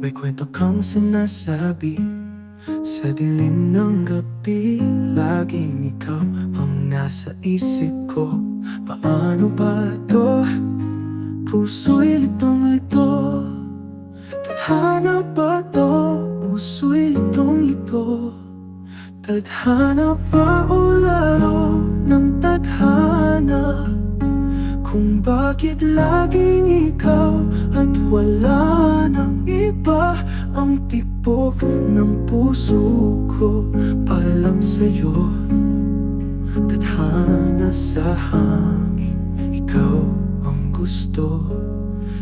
May kwento kang sinasabi sa dilim ng gabi. Laging ikaw ang nasa isip ko. Paano ba ito? Puso'y litong-lito. Tadhana ba ito? Puso'y litong-lito. Tadhana ba o laro ng tadhana? Kung bakit laging ikaw at wala nang iba, ang tibok ng puso ko para lang sa'yo. Tadhana sa hangin, ikaw ang gusto.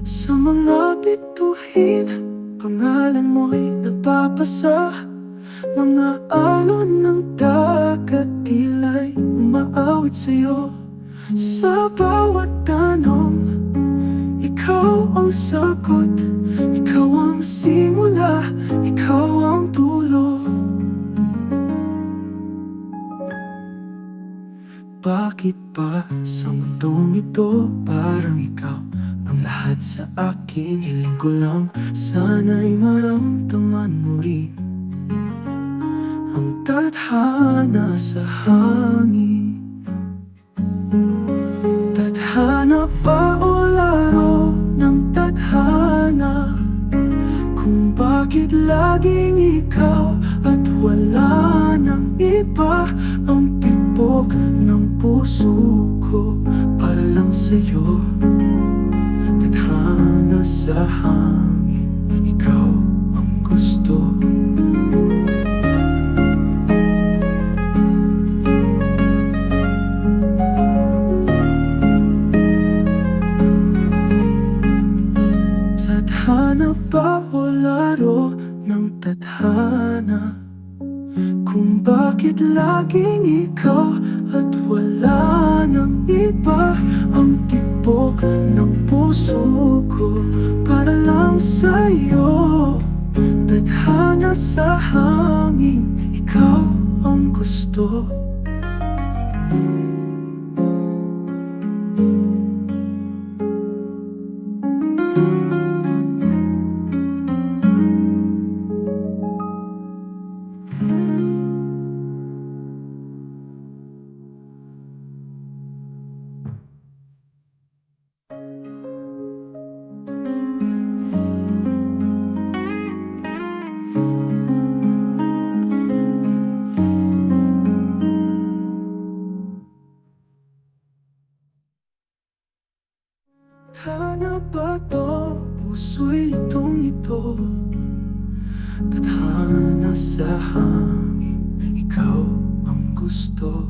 Sa mga bituin, pangalan mo'y nababasa. Mga alon ng dagat tila'y umaawit sa'yo. Sa bawat tanong, ikaw ang sagot. Ikaw ang simula, ikaw ang dulo. Bakit ba sa mundong ito parang ikaw ang lahat sa akin? Hiling ko lang sana'y maramdaman mo rin ang tadhana sa hangin. Tadhana ba o laro ng tadhana? Kung bakit laging ikaw at wala nang iba, ang tibok ng puso ko para lang sa'yo. Tadhana sa hangin, ikaw ang gusto. Tadhana ba o laro ng tadhana? Kung bakit laging ikaw at wala nang iba, ang tibok ng puso ko para lang sa'yo. Tadhana sa hangin, ikaw ang gusto. Tadhana ba to? Puso'y litong-lito. Tadhana sa hangin, ikaw ang gusto.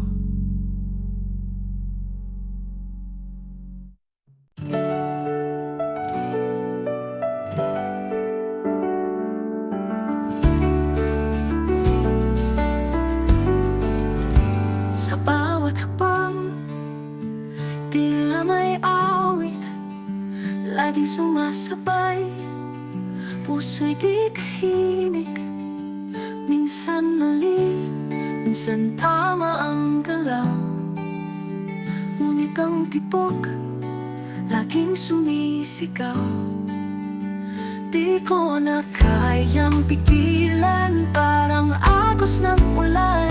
Sa bawat hakbang, tila may awit, laging sumasabay. Puso'y di tahimik, minsan mali, minsan tama ang galaw. Ngunit ang tibok, laging sumisigaw. Di ko na kayang pigilan, parang agos ng ulan.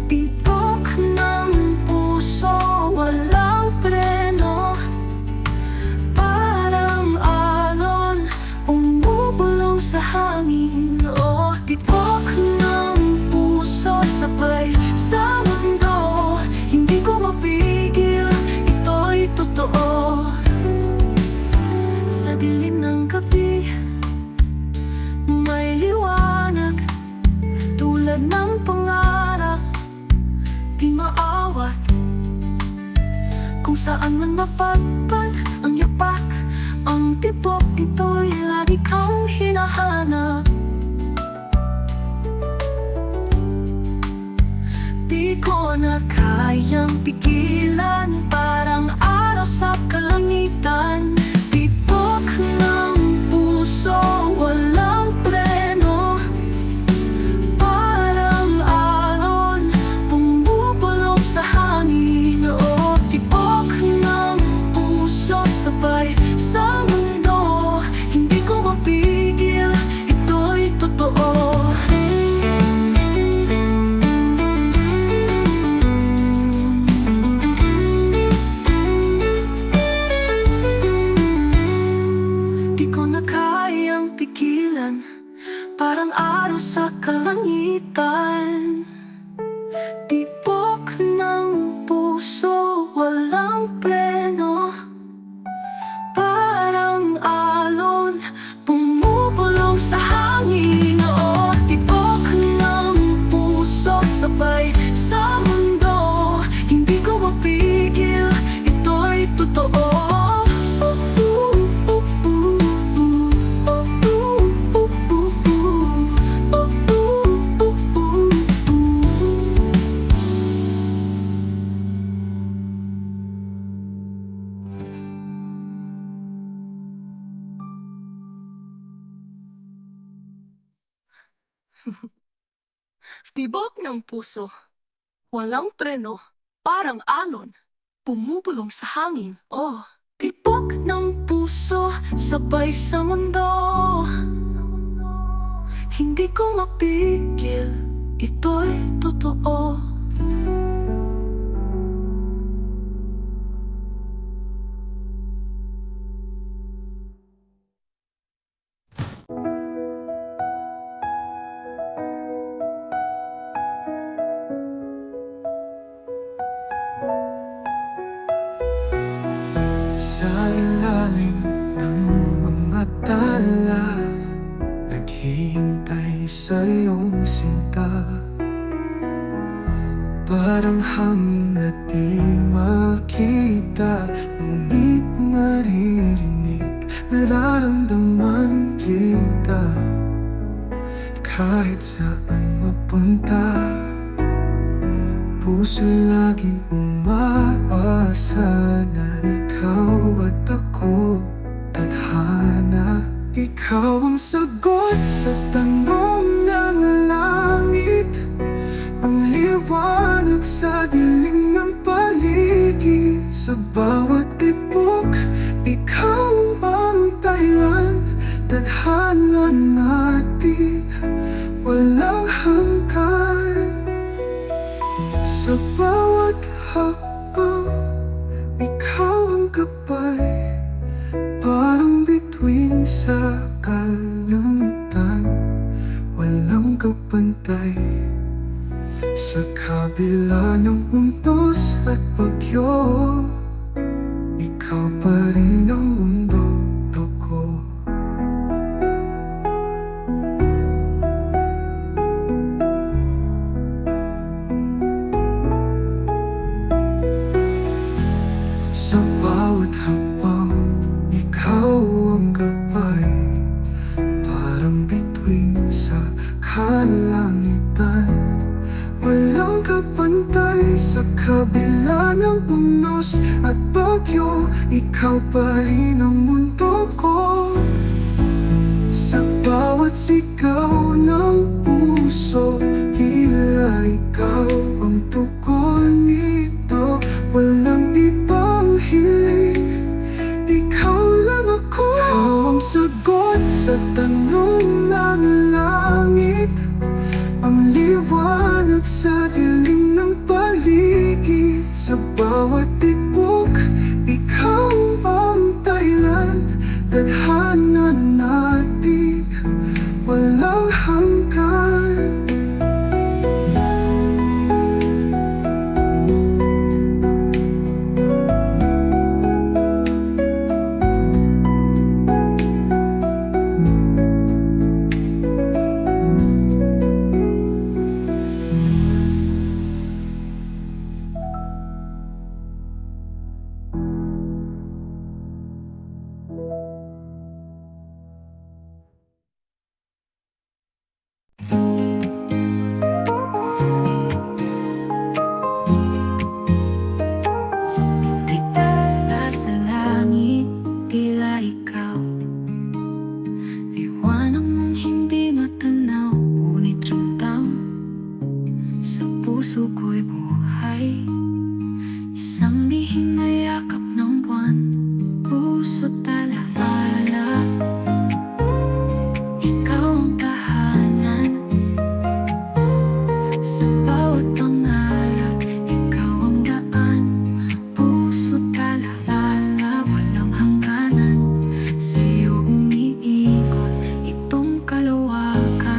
Tibok ng puso, walang preno. Parang alon, umubulong sa hangin. O tibok ng puso, sabay sa mundo. Hindi ko mapigil, ito'y totoo. Sa dilim ng gabi, may liwanag, tulad ng pangarap, di maawat. Kung saan man mapadpad ang yapak, ang tibok ito'y lagi kang hinahanap. Di ko na kayang pigilan, parang araw sa kalangitan. Tibok ng puso, walang preno. Parang alon, bumubulong sa hangin. O tibok ng puso, sabay sa mundo. Hindi ko mapigil, parang araw sa kalangitan. Tibok ng puso, walang preno, parang alon, bumubulong sa hangin. Oo, tibok ng puso, sabay sa mundo, hindi ko mapigil, ito'y totoo. Tibok ng puso, walang preno, parang alon, bumubulong sa hangin. Oh, tibok ng puso, sabay sa mundo, hindi ko mapigil, ito'y totoo. Sa ilalim ng mga tala, naghihintay sa iyong sinta. Parang hangin na di makita, ngunit maririnig, nararamdaman kita. Kahit saan mapunta, puso laging umaasa na ikaw at ako, tadhana. Ikaw ang sagot sa tanong ng langit, ang liwanag sa dilim ng paligid. Sa bawat tibok, ikaw ang dahilan, tadhana natin, walang hanggan. Sa bawat hakbang, ikaw ang gabay, parang bituin sa kalangitan, walang kapantay. Sa kabila ng unos at bagyo, ikaw pa rin ang mundo ko. Sa bawat hakbang, ikaw ang gabay, parang bituin sa kalangitan, walang kapantay. Sa kabila ng unos at bagyo, ikaw pa rin ang mundo ko. Sa bawat sigaw ng puso, tila ikaw ang tugon nito, walang ibang hiling, ikaw lang ako. Ikaw ang sagot sa tanong ng langit, ang liwanag sa dilim ng paligid. Sa bawat tibok, ikaw ang dahilan, tadhana natin, walang hanggan. Titala sa langit, tila ikaw, liwanag mong hindi matanaw, ngunit ramdam sa puso ko'y buhay. Isang lihim na yakap ng buwan, puso't alaala, ikaw ang tahanan. Sa bawat pangarap, ikaw ang daan, puso't alaala, walang hangganan. Sa'yo umiikot itong kalawakan.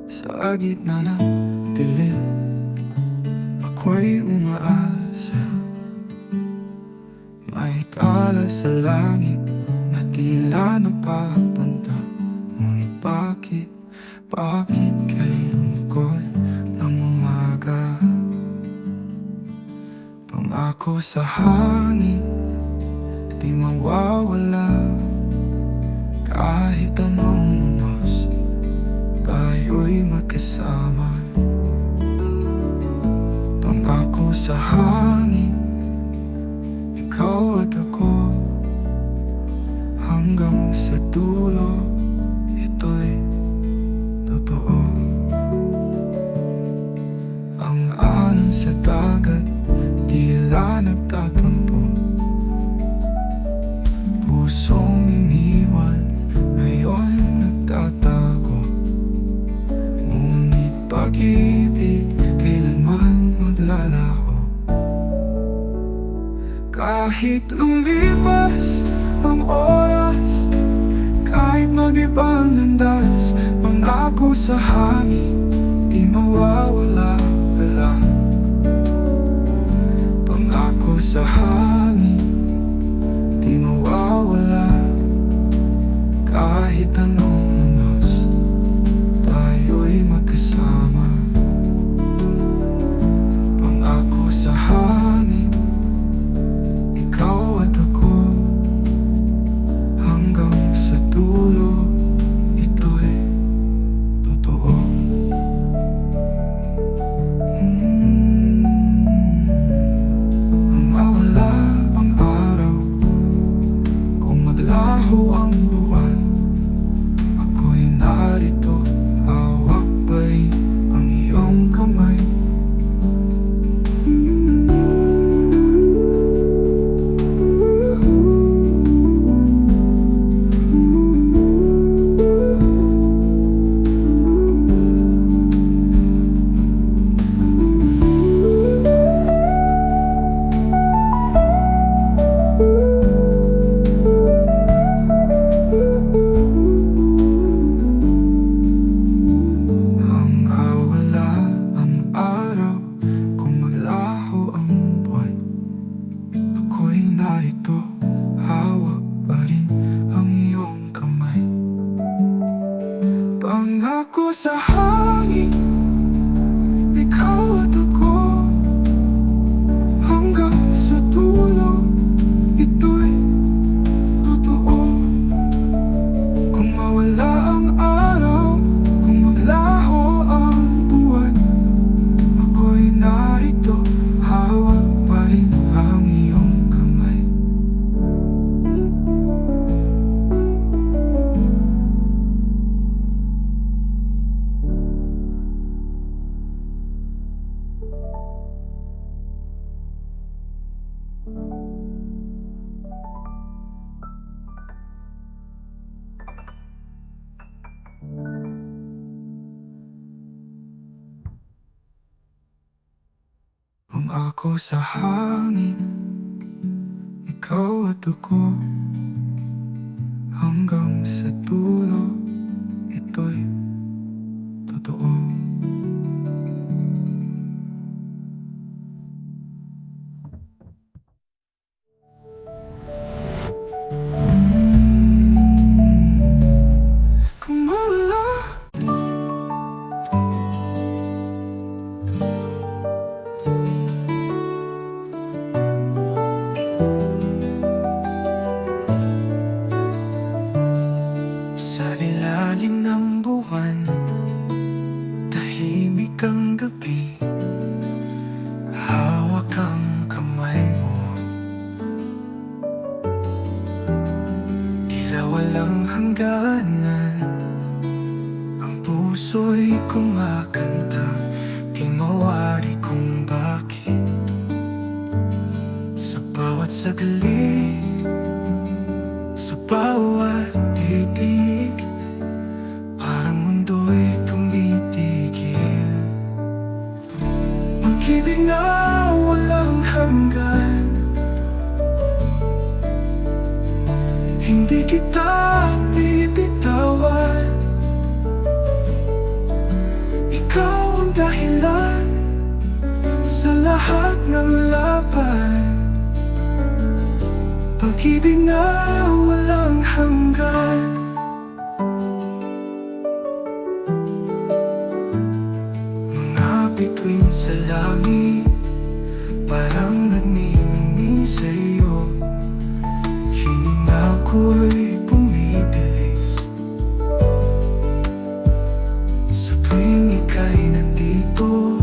Sa gitna ng dilim, ako'y umaasa. May tala sa langit na tila napapunta. Ngunit bakit kay lungkot ng umaga? Pangako sa hangin, di mawawala. Kahit anong unos, tayo'y magkasama. Pangako sa hangin, ikaw at ako, hanggang sa dulo, ito'y totoo. Ang alon sa dagat, tila nagtatampo. Pusong iniwan, ngayon nagtatago. Ngunit pag-ibig, kailanman maglalaho. Kahit lumipas ang oras, kahit mag-ibang landas, pangako sa hangin, di mawawala. Pangako sa hangin, di mawawala. Kahit anong unos, tayo'y magkasama. Pangako sa hangin, ikaw at ako, hanggang sa dulo, ito'y totoo. Ang mawala ang araw, kung maglaho ang buwan, ako'y narito, hawak pa rin ang iyong kamay. Pangako sa hangin, ikaw at ako, hanggang sa dulo, ito'y totoo. Kung mawala ang araw, kung maglaho ang buwan, ako'y narito, hawak pa rin ang iyong kamay. Pangako sa hangin, ikaw at ako, hanggang sa dulo, ito'y totoo. Kung mawala sa ilalim ng buwan, tahimik ang gabi, hawak ang kamay mo. Tila walang hangganan, ang puso'y kumakanta, di mawari kung bakit. Sa bawat saglit, sa bawat titig, parang mundo'y tumitigil. Mag-ibig na walang hanggan, hindi kita bibitawan. Pag-ibig na walang hanggan. Mga bituin sa langit, parang nagniningning sa'yo. Hininga ko'y bumibilis sa tuwing ika'y nandito.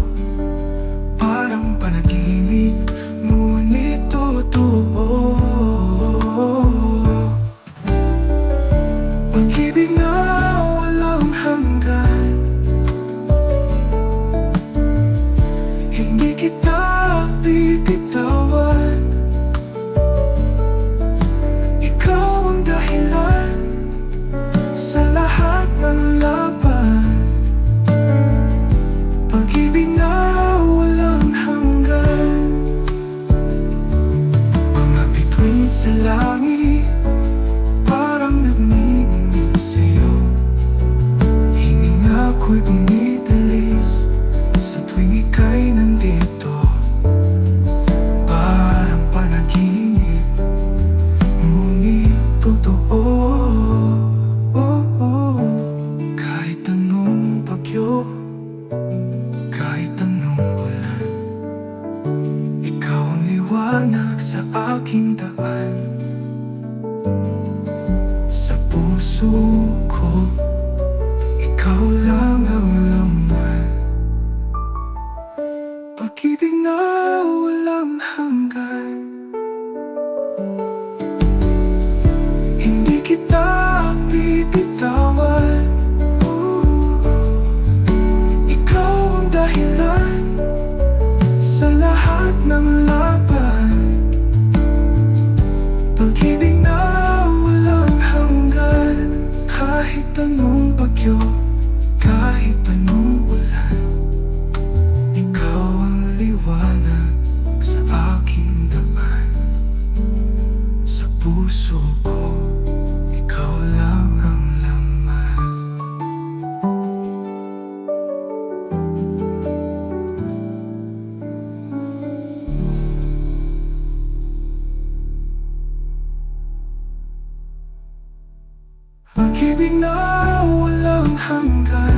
Parang panaginip, ngunit totoo. Pag-ibig na walang hanggan. Hindi kita bibitawan. Ikaw ang dahilan sa lahat ng laban. Pag-ibig na walang hanggan. Mga bituin sa langit, parang nagniningning sa'yo. Hininga ko'y bumibilis sa tuwing ika'y nandito. Parang panaginip, ngunit totoo. Kahit anong bagyo, kahit anong ulan, ikaw ang liwanag sa aking daan. Sa puso ko, ikaw lang ang laman. Pag-ibig na walang hanggan. Hindi kita bibitawan. Ikaw ang dahilan sa lahat ng laban. Pag-ibig na walang hanggan. Kahit anong bagyo, kahit anong ulan, ikaw ang liwanag sa aking daan. Sa puso ko, ikaw lang ang laman. Pag-ibig na walang hanggan.